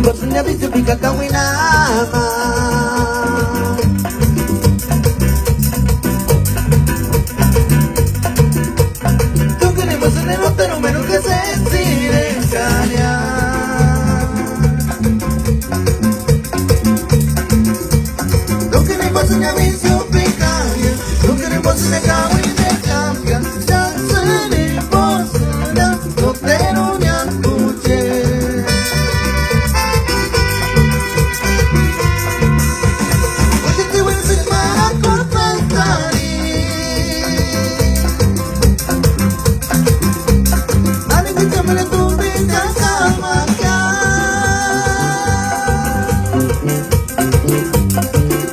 bosannya bisa bika kawin nama. Tu queremos en el otro menos que se silenciaría. Tu queremos en el vicio picaria. Tu queremos en el kawin de cambia. Ya se le posará, no te lo ni escuché.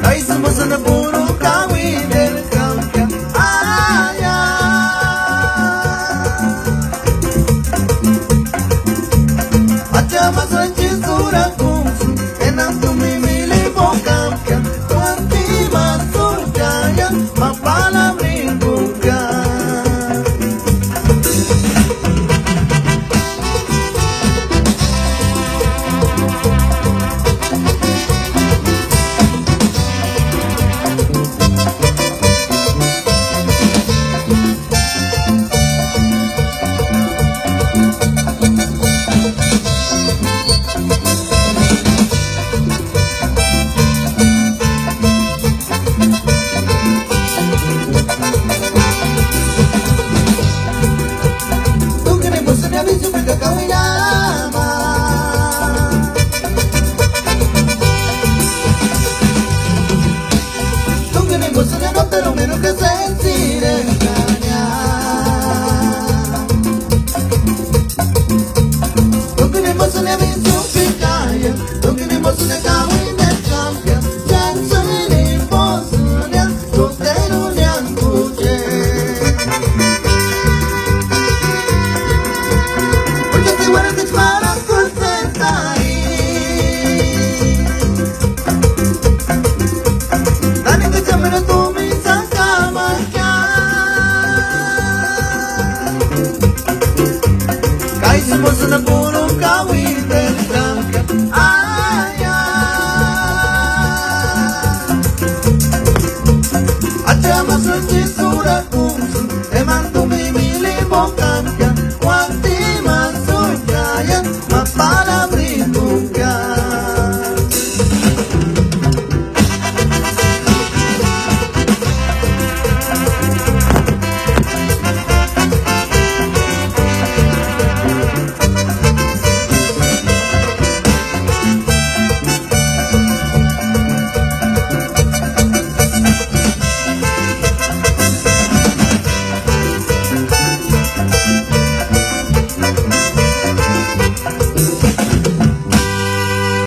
Ay, somos una puro kawin del cambia. Ay, ay. Acha más anchis dura.